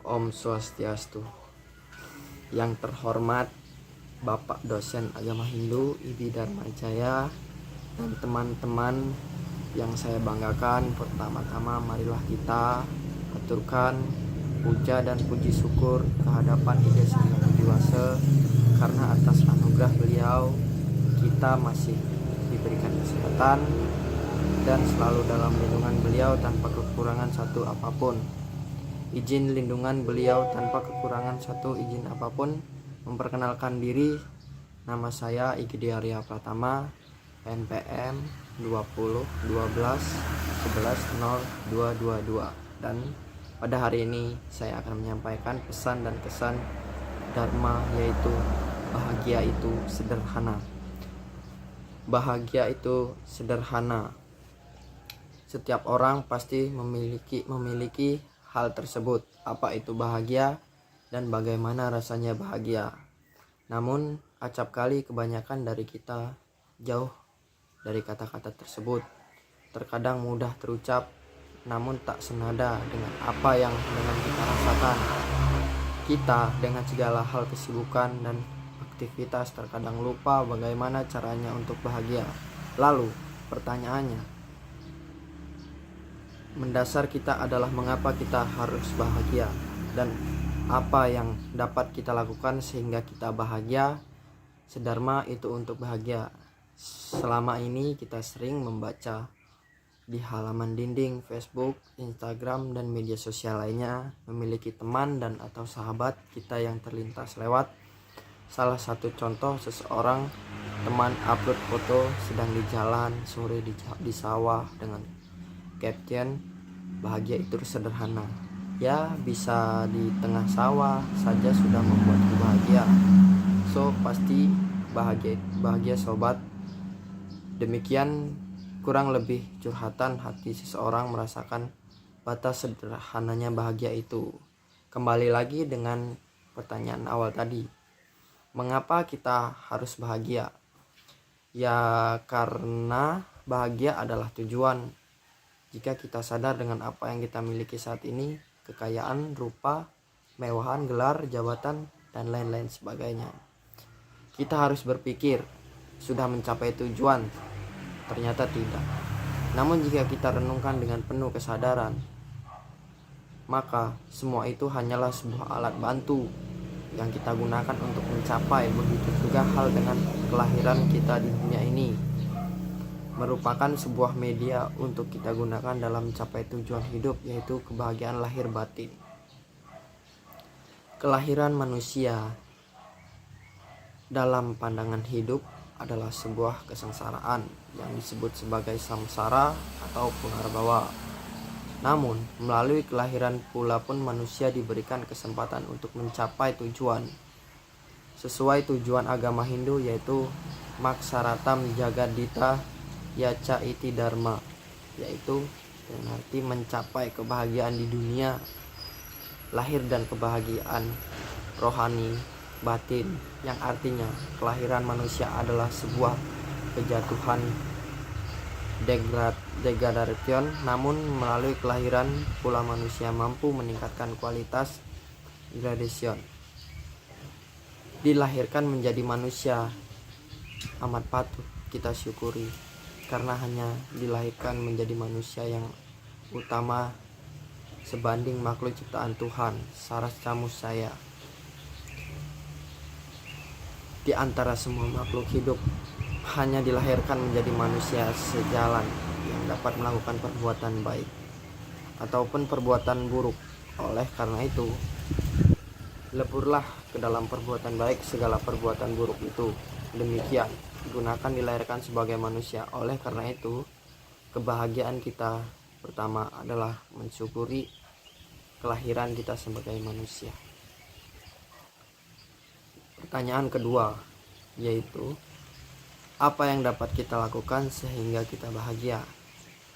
Om Swastiastu. Yang terhormat Bapak dosen agama Hindu Ibi Dharma Jaya dan teman-teman yang saya banggakan, pertama-tama marilah kita aturkan puja dan puji syukur kehadapan Ide Sang Hyang Widi Wase, karena atas anugerah beliau kita masih diberikan kesehatan dan selalu dalam lindungan beliau tanpa kekurangan satu apapun. Izin lindungan beliau tanpa kekurangan satu izin apapun. Memperkenalkan diri, nama saya Igede Arya Pratama, NPM 20 12 11 0222, dan pada hari ini saya akan menyampaikan pesan dan kesan Dharma, yaitu bahagia itu sederhana. Bahagia itu sederhana. Setiap orang pasti memiliki hal tersebut. Apa itu bahagia dan bagaimana rasanya bahagia? Namun acap kali kebanyakan dari kita jauh dari kata-kata tersebut. Terkadang mudah terucap namun tak senada dengan apa yang dengan kita rasakan. Kita dengan segala hal kesibukan dan aktivitas terkadang lupa bagaimana caranya untuk bahagia. Lalu pertanyaannya, mendasar kita adalah mengapa kita harus bahagia dan apa yang dapat kita lakukan sehingga kita bahagia. Sedharma itu untuk bahagia. Selama ini kita sering membaca di halaman dinding Facebook, Instagram, dan media sosial lainnya, memiliki teman dan atau sahabat kita yang terlintas lewat. Salah satu contoh, seseorang teman upload foto sedang di jalan sore di sawah dengan caption, bahagia itu sederhana. Ya, bisa di tengah sawah saja sudah membuatku bahagia. So, pasti bahagia sobat. Demikian kurang lebih curhatan hati seseorang merasakan batas sederhananya bahagia itu. Kembali lagi dengan pertanyaan awal tadi, mengapa kita harus bahagia? Ya, karena bahagia adalah tujuan. Jika kita sadar dengan apa yang kita miliki saat ini, kekayaan, rupa, mewahan, gelar, jabatan, dan lain-lain sebagainya, kita harus berpikir, sudah mencapai tujuan? Ternyata tidak. Namun jika kita renungkan dengan penuh kesadaran, maka semua itu hanyalah sebuah alat bantu yang kita gunakan untuk mencapai. Begitu juga hal dengan kelahiran kita di dunia ini, merupakan sebuah media untuk kita gunakan dalam mencapai tujuan hidup, yaitu kebahagiaan lahir batin. Kelahiran manusia dalam pandangan hidup adalah sebuah kesengsaraan yang disebut sebagai samsara atau punarbawa. Namun, melalui kelahiran pula pun manusia diberikan kesempatan untuk mencapai tujuan sesuai tujuan agama Hindu, yaitu Maksaratam Jagadita Yaca Iti Dharma, yaitu dengan arti mencapai kebahagiaan di dunia lahir dan kebahagiaan rohani batin, yang artinya kelahiran manusia adalah sebuah kejatuhan degradation. Namun melalui kelahiran pula manusia mampu meningkatkan kualitas gradation. Dilahirkan menjadi manusia amat patut kita syukuri, karena hanya dilahirkan menjadi manusia yang utama sebanding makhluk ciptaan Tuhan saras camus saya. Di antara semua makhluk hidup, hanya dilahirkan menjadi manusia sejalan yang dapat melakukan perbuatan baik ataupun perbuatan buruk. Oleh karena itu, leburlah ke dalam perbuatan baik segala perbuatan buruk itu. Demikian gunakan dilahirkan sebagai manusia. Oleh karena itu, kebahagiaan kita pertama adalah mensyukuri kelahiran kita sebagai manusia. Pertanyaan kedua, yaitu apa yang dapat kita lakukan sehingga kita bahagia?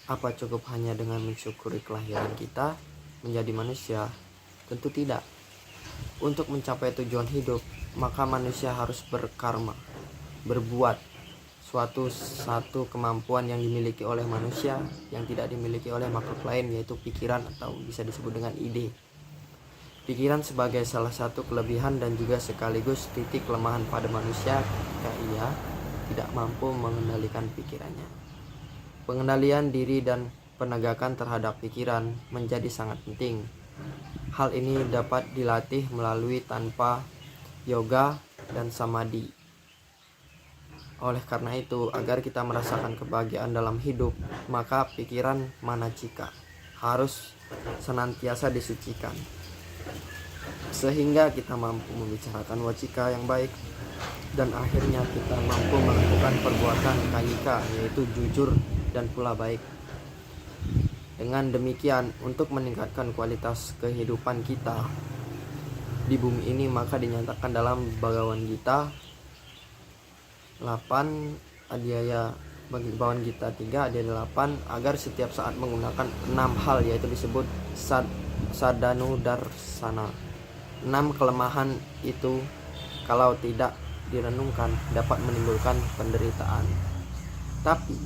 Apa cukup hanya dengan mensyukuri kelahiran kita menjadi manusia? Tentu tidak. Untuk mencapai tujuan hidup, maka manusia harus berkarma, berbuat satu kemampuan yang dimiliki oleh manusia yang tidak dimiliki oleh makhluk lain, yaitu pikiran atau bisa disebut dengan ide. Pikiran sebagai salah satu kelebihan dan juga sekaligus titik kelemahan pada manusia ketika ia tidak mampu mengendalikan pikirannya. Pengendalian diri dan penegakan terhadap pikiran menjadi sangat penting. Hal ini dapat dilatih melalui tanpa yoga dan samadhi. Oleh karena itu, agar kita merasakan kebahagiaan dalam hidup, maka pikiran manacika harus senantiasa disucikan, sehingga kita mampu membicarakan wacika yang baik, dan akhirnya kita mampu melakukan perbuatan kayika, yaitu jujur dan pula baik. Dengan demikian, untuk meningkatkan kualitas kehidupan kita di bumi ini, maka dinyatakan dalam Bhagavad Gita 8 Adhyaya Bhagavad Gita 3 Adhyaya 8 agar setiap saat menggunakan 6 hal, yaitu disebut sadanu darsana. 6 kelemahan itu kalau tidak direnungkan dapat menimbulkan penderitaan, tapi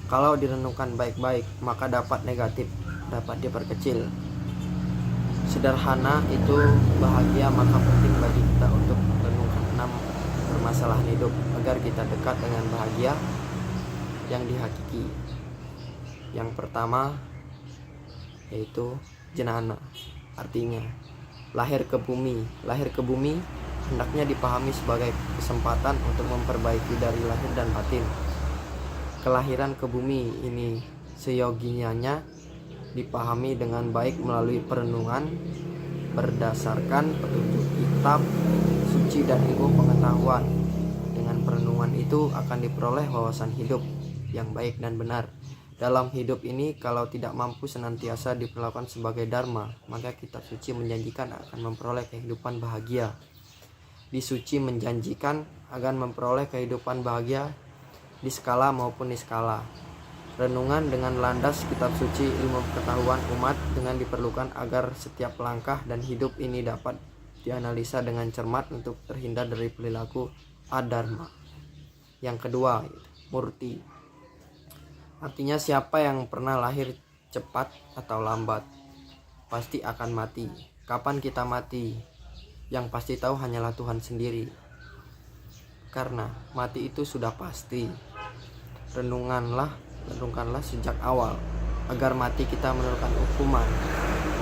kalau direnungkan baik-baik maka dapat negatif dapat diperkecil. Sederhana itu bahagia, maka penting bagi kita untuk merenungkan 6 permasalahan hidup agar kita dekat dengan bahagia yang dihakiki. Yang pertama yaitu jenana, artinya lahir ke bumi. Lahir ke bumi hendaknya dipahami sebagai kesempatan untuk memperbaiki dari lahir dan batin. Kelahiran ke bumi ini seyogianya dipahami dengan baik melalui perenungan berdasarkan petunjuk kitab suci dan ilmu pengetahuan. Dengan perenungan itu akan diperoleh wawasan hidup yang baik dan benar. Dalam hidup ini, kalau tidak mampu senantiasa diperlakukan sebagai dharma, maka kitab suci menjanjikan akan memperoleh kehidupan bahagia. Di suci menjanjikan akan memperoleh kehidupan bahagia di skala maupun niskala. Renungan dengan landas kitab suci ilmu pengetahuan umat dengan diperlukan agar setiap langkah dan hidup ini dapat dianalisa dengan cermat untuk terhindar dari perilaku adharma. Yang kedua, murti. Artinya siapa yang pernah lahir cepat atau lambat pasti akan mati. Kapan kita mati? Yang pasti tahu hanyalah Tuhan sendiri. Karena mati itu sudah pasti. Renungkanlah sejak awal agar mati kita menurunkan hukuman.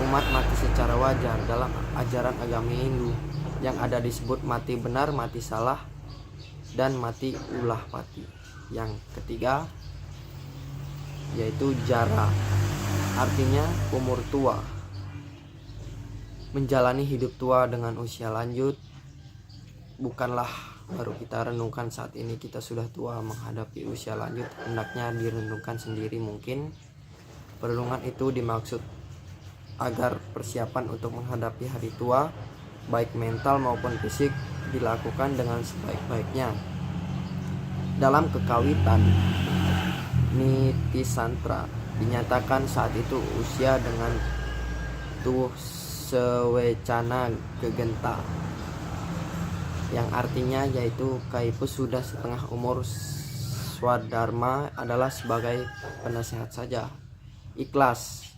Umat mati secara wajar dalam ajaran agama Hindu yang ada disebut mati benar, mati salah, dan mati ulah mati. Yang ketiga yaitu jara, artinya umur tua. Menjalani hidup tua dengan usia lanjut bukanlah baru kita renungkan saat ini kita sudah tua menghadapi usia lanjut, hendaknya direnungkan sendiri mungkin. Perenungan itu dimaksud agar persiapan untuk menghadapi hari tua baik mental maupun fisik dilakukan dengan sebaik-baiknya. Dalam kekawitan Nitisantra dinyatakan saat itu usia dengan tuh sewecana gegenta, yang artinya yaitu kaipus sudah setengah umur. Swadharma adalah sebagai penasehat saja. Ikhlas,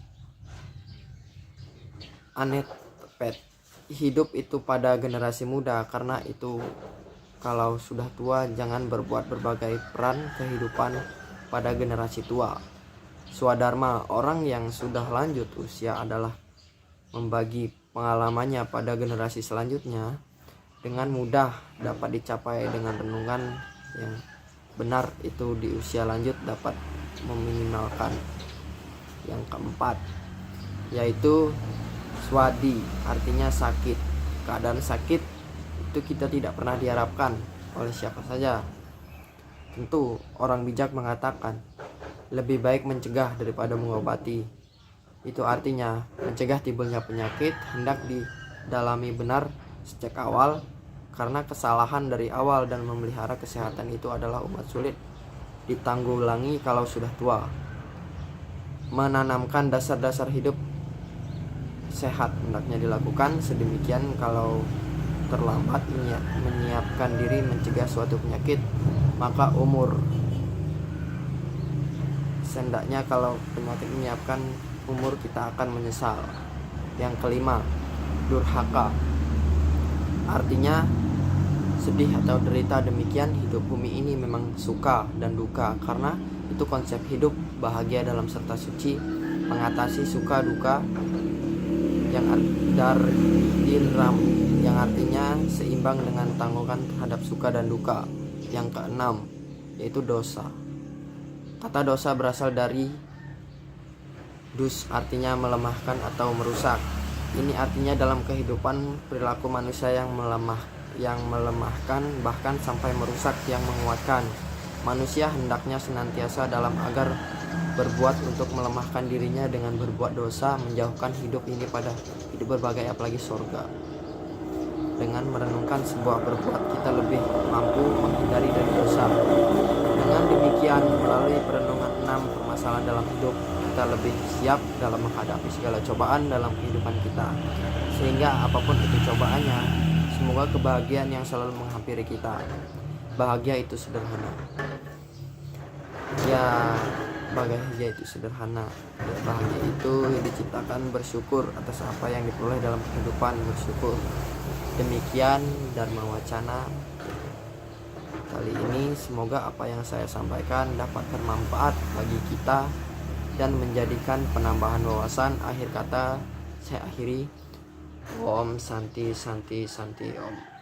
anetpet, hidup itu pada generasi muda. Karena itu kalau sudah tua jangan berbuat berbagai peran kehidupan pada generasi tua. Swadharma, orang yang sudah lanjut usia adalah membagi pengalamannya pada generasi selanjutnya. Dengan mudah dapat dicapai dengan renungan yang benar itu di usia lanjut dapat meminimalkan. Yang keempat yaitu swadi, artinya sakit. Keadaan sakit itu kita tidak pernah diharapkan oleh siapa saja. Tentu orang bijak mengatakan lebih baik mencegah daripada mengobati. Itu artinya mencegah timbulnya penyakit hendak didalami benar sejak awal, karena kesalahan dari awal dan memelihara kesehatan itu adalah umat sulit ditanggulangi kalau sudah tua. Menanamkan dasar-dasar hidup sehat hendaknya dilakukan sedemikian kalau terlambat menyiapkan diri mencegah suatu penyakit, maka umur sendaknya kalau penyakit menyiapkan umur kita akan menyesal. Yang kelima durhaka. Artinya sedih atau derita, demikian hidup bumi ini memang suka dan duka, karena itu konsep hidup. Bahagia dalam serta suci, mengatasi suka duka yang diram, yang artinya seimbang dengan tanggungan terhadap suka dan duka. Yang keenam, yaitu dosa. Kata dosa berasal dari dus, artinya melemahkan atau merusak. Ini artinya dalam kehidupan perilaku manusia yang melemahkan, bahkan sampai merusak yang menguatkan. Manusia hendaknya senantiasa dalam agar berbuat untuk melemahkan dirinya dengan berbuat dosa, menjauhkan hidup ini pada hidup berbagai, apalagi surga. Dengan merenungkan sebuah berbuat, kita lebih mampu menghindari dari dosa. Dengan demikian, melalui perenungan 6 permasalahan dalam hidup, kita lebih siap dalam menghadapi segala cobaan dalam kehidupan kita. Sehingga apapun itu cobaannya, semoga kebahagiaan yang selalu menghampiri kita. Bahagia itu sederhana. Ya, bahagia itu sederhana. Ya, bahagia itu diciptakan bersyukur atas apa yang diperoleh dalam kehidupan, bersyukur. Demikian Dharma Wacana kali ini. Semoga apa yang saya sampaikan dapat bermanfaat bagi kita dan menjadikan penambahan wawasan. Akhir kata saya akhiri. Om Santi Santi Santi Om.